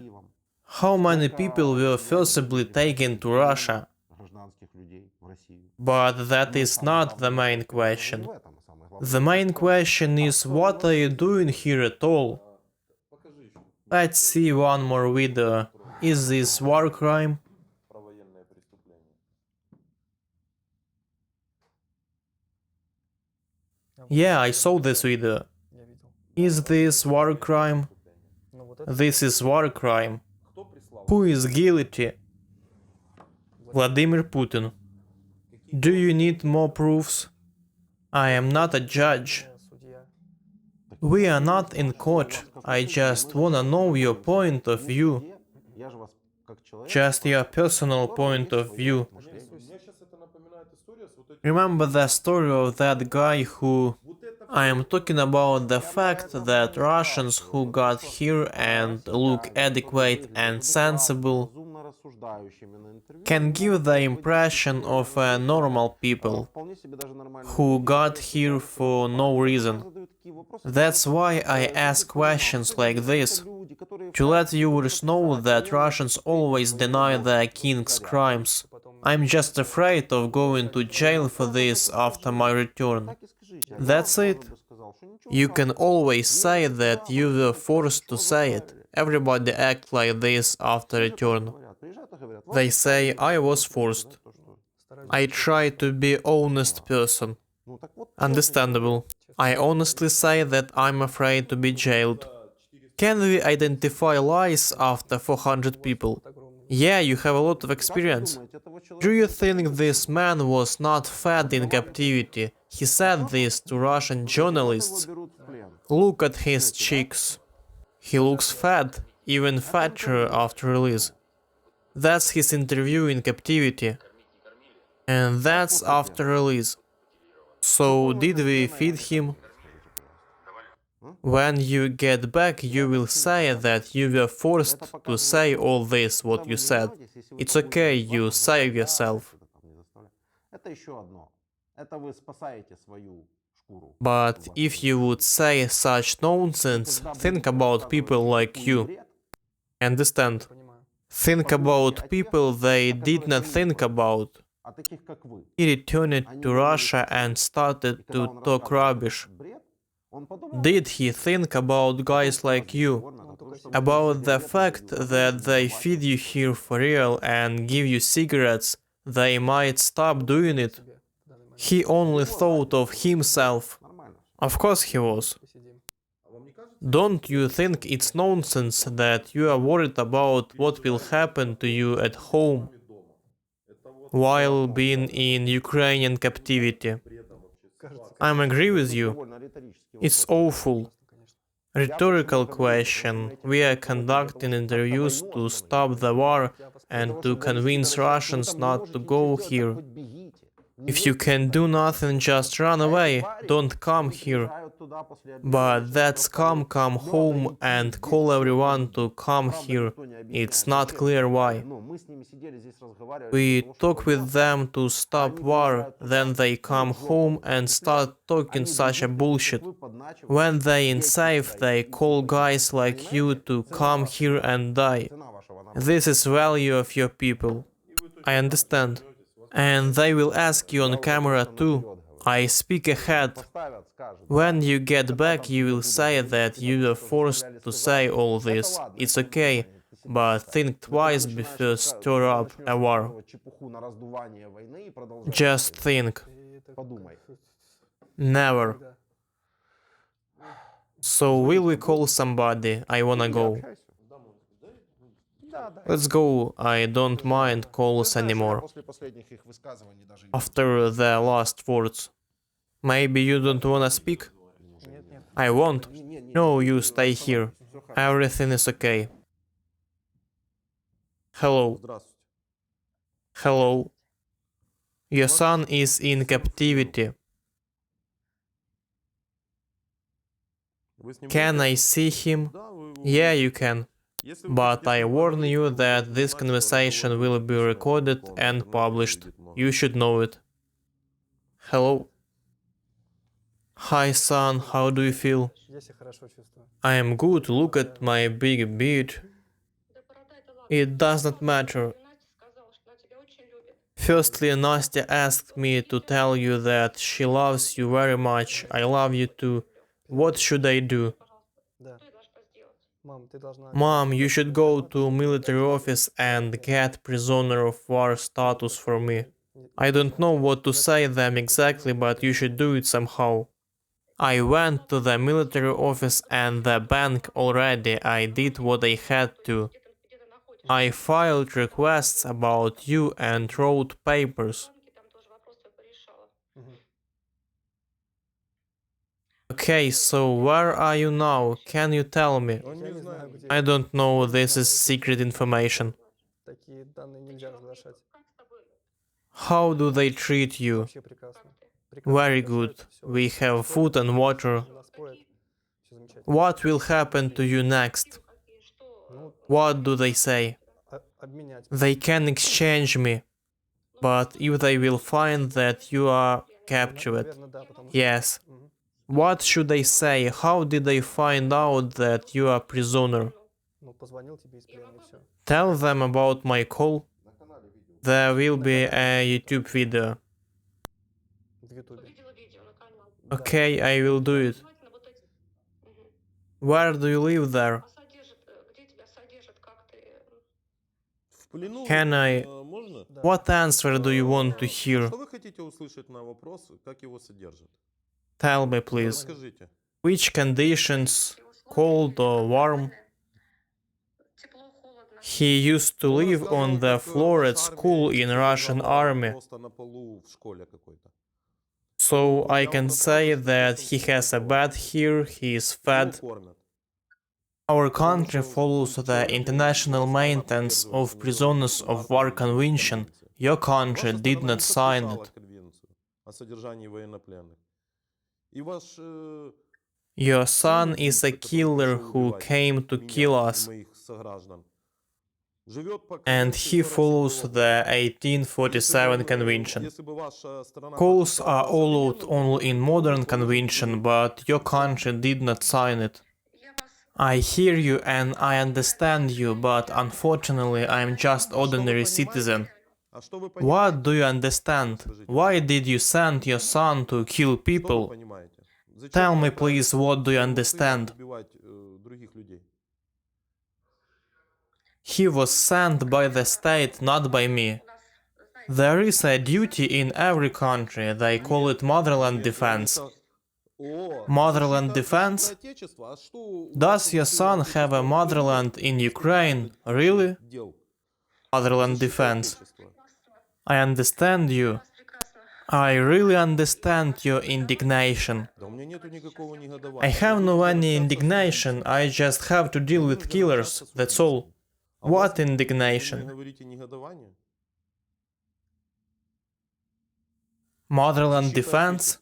How many people were forcibly taken to Russia? But that is not the main question. The main question is, what are you doing here at all? Let's see one more video. Is this war crime? Yeah, I saw this video. Is this war crime? This is war crime. Who is guilty? Vladimir Putin. Do you need more proofs? I am not a judge. We are not in court. I just wanna know your point of view. Just your personal point of view. Remember the story of that guy who... I am talking about the fact that Russians who got here and look adequate and sensible can give the impression of normal people who got here for no reason. That's why I ask questions like this, to let viewers know that Russians always deny their king's crimes. I'm just afraid of going to jail for this after my return. That's it. You can always say that you were forced to say it. Everybody acts like this after return. They say I was forced. I try to be honest person. Understandable. I honestly say that I'm afraid to be jailed. Can we identify lies after 400 people? Yeah, you have a lot of experience. Do you think this man was not fed in captivity? He said this to Russian journalists. Look at his cheeks. He looks fat, even fatter after release. That's his interview in captivity. And that's after release. So did we feed him? When you get back, you will say that you were forced to say all this what you said. It's okay, you save yourself. But if you would say such nonsense, think about people like you. Understand? Think about people they did not think about. He returned to Russia and started to talk rubbish. Did he think about guys like you? About the fact that they feed you here for real and give you cigarettes, they might stop doing it? He only thought of himself. Of course he was. Don't you think it's nonsense that you are worried about what will happen to you at home while being in Ukrainian captivity? I agree with you. It's awful. Rhetorical question. We are conducting interviews to stop the war and to convince Russians not to go here. If you can do nothing, just run away. Don't come here. But that scum come home and call everyone to come here. It's not clear why. We talk with them to stop war, then they come home and start talking such a bullshit. When they in safe, they call guys like you to come here and die. This is value of your people. I understand. And they will ask you on camera too. I speak ahead. When you get back, you will say that you were forced to say all this. It's okay, but think twice before stir up a war. Just think. Never. So will we call somebody? I wanna go. Let's go. I don't mind calls anymore. After the last words. Maybe you don't wanna speak? I won't. No, you stay here. Everything is okay. Hello. Hello. Your son is in captivity. Can I see him? Yeah, you can. But I warn you that this conversation will be recorded and published. You should know it. Hello. Hi, son, how do you feel? I am good, look at my big beard. It does not matter. Firstly, Nastya asked me to tell you that she loves you very much. I love you too. What should I do? Mom, you should go to military office and get prisoner of war status for me. I don't know what to say them exactly, but you should do it somehow. I went to the military office and the bank already. I did what I had to. I filed requests about you and wrote papers. Okay, so where are you now? Can you tell me? I don't know, this is secret information. How do they treat you? Very good. We have food and water. What will happen to you next? What do they say? They can exchange me. But if they will find that you are captured. Yes. What should they say? How did they find out that you are prisoner? Tell them about my call. There will be a YouTube video. Okay, I will do it. Where do you live there? Can I... What answer do you want to hear? Tell me, please. Which conditions? Cold or warm? He used to live on the floor at school in Russian army. So I can say that he has a bed here, he is fed. Our country follows the International Maintenance of Prisoners of War Convention. Your country did not sign it. Your son is a killer who came to kill us. And he follows the 1847 convention. Calls are allowed only in modern convention, but your country did not sign it. I hear you and I understand you, but unfortunately I'm just ordinary citizen. What do you understand? Why did you send your son to kill people? Tell me please, what do you understand? He was sent by the state, not by me. There is a duty in every country, they call it motherland defense. Motherland defense? Does your son have a motherland in Ukraine? Really? Motherland defense. I understand you. I really understand your indignation. I have no any indignation, I just have to deal with killers, that's all. What indignation? Motherland defense?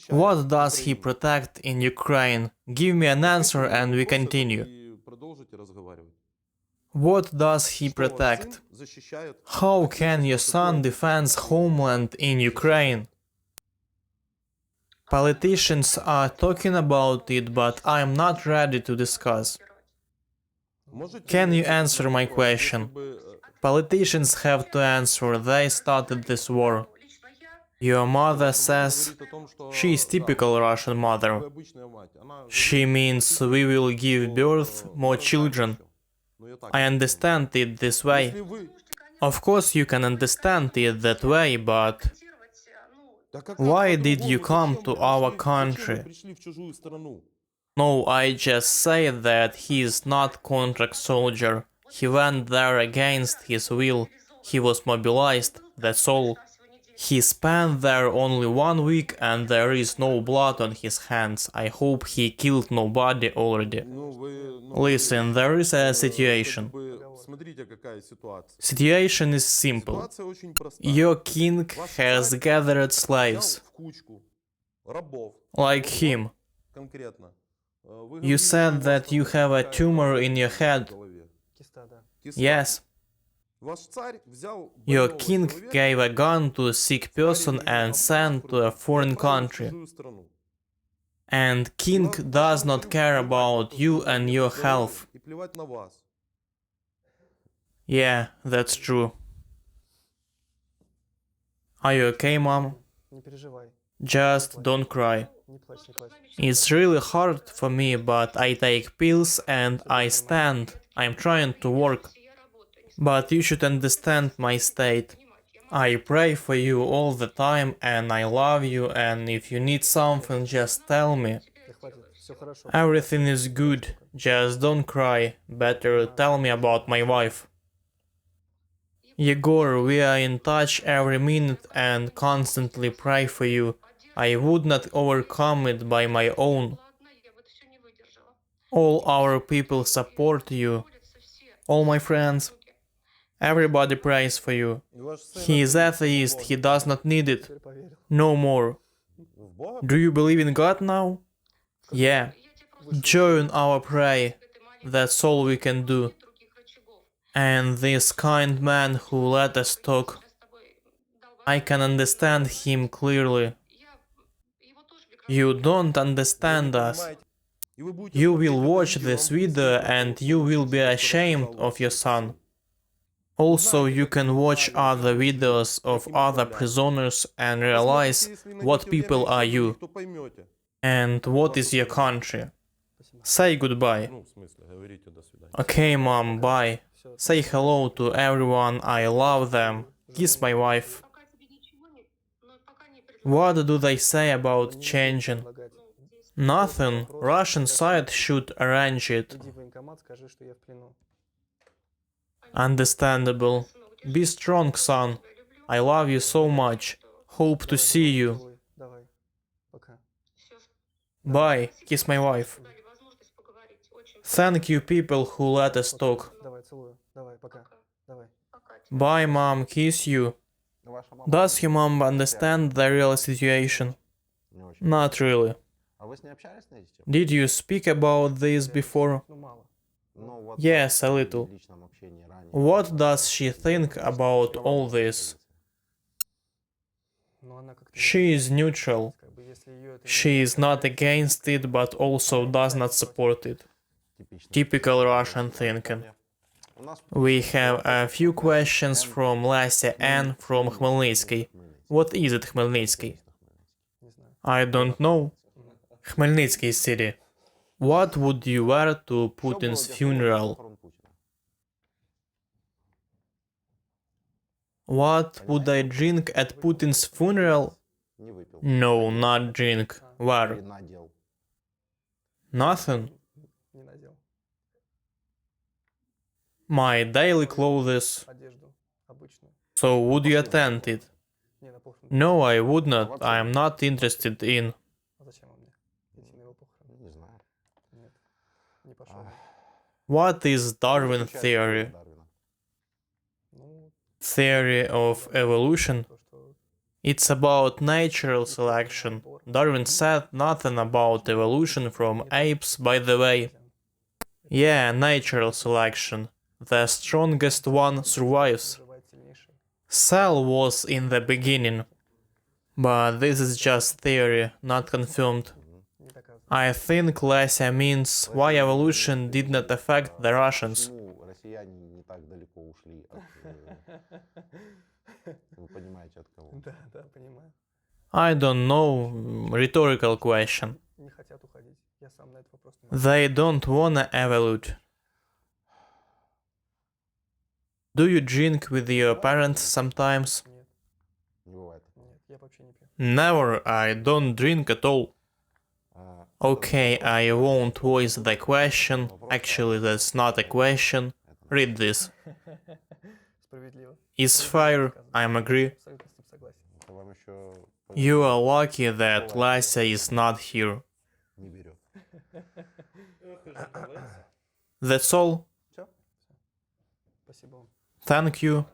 What does he protect in Ukraine? Give me an answer and we continue. What does he protect? How can your son defend homeland in Ukraine? Politicians are talking about it, but I am not ready to discuss. Can you answer my question? Politicians have to answer, they started this war. Your mother says she is typical Russian mother. She means we will give birth more children. I understand it this way. Of course you can understand it that way, but why did you come to our country? No, I just say that he is not contract soldier. He went there against his will. He was mobilized, that's all. He spent there only 1 week and there is no blood on his hands. I hope he killed nobody already. Listen, there is a situation. Situation is simple. Your king has gathered slaves. Like him. You said that you have a tumor in your head. Yes. Your king gave a gun to a sick person and sent to a foreign country. And king does not care about you and your health. Yeah, that's true. Are you okay, mom? Just don't cry. It's really hard for me, but I take pills and I stand. I'm trying to work. But you should understand my state. I pray for you all the time and I love you, and if you need something, just tell me. Everything is good, just don't cry. Better tell me about my wife. Yegor, we are in touch every minute and constantly pray for you. I would not overcome it by my own. All our people support you. All my friends. Everybody prays for you. He is atheist, he does not need it. No more. Do you believe in God now? Yeah. Join our prayer. That's all we can do. And this kind man who let us talk, I can understand him clearly. You don't understand us. You will watch this video and you will be ashamed of your son. Also, you can watch other videos of other prisoners and realize what people are you and what is your country. Say goodbye. Okay, mom, bye. Say hello to everyone, I love them. Kiss my wife. What do they say about changing? Nothing. Russian side should arrange it. Understandable. Be strong, son. I love you so much. Hope to see you. Bye. Kiss my wife. Thank you, people who let us talk. Bye, mom. Kiss you. Does your mom understand the real situation? Not really. Did you speak about this before? Yes, a little. What does she think about all this? She is neutral. She is not against it, but also does not support it. Typical Russian thinking. We have a few questions from Lasya N from Khmelnytsky. What is it, Khmelnytsky? I don't know. Khmelnytsky city. What would you wear to Putin's funeral? What would I drink at Putin's funeral? No, not drink. Wear. Nothing. My daily clothes. So would you attend it? No, I would not. I am not interested in. What is Darwin theory? Theory of evolution? It's about natural selection. Darwin said nothing about evolution from apes, by the way. Yeah, natural selection. The strongest one survives. Cell was in the beginning. But this is just theory, not confirmed. I think Lasia means why evolution did not affect the Russians. I don't know, rhetorical question. They don't wanna evolve. Do you drink with your parents sometimes? Never, I don't drink at all. Okay, I won't voice the question. Actually, that's not a question. Read this. Is fair, I'm agree. You are lucky that Lasia is not here. That's all. Thank you.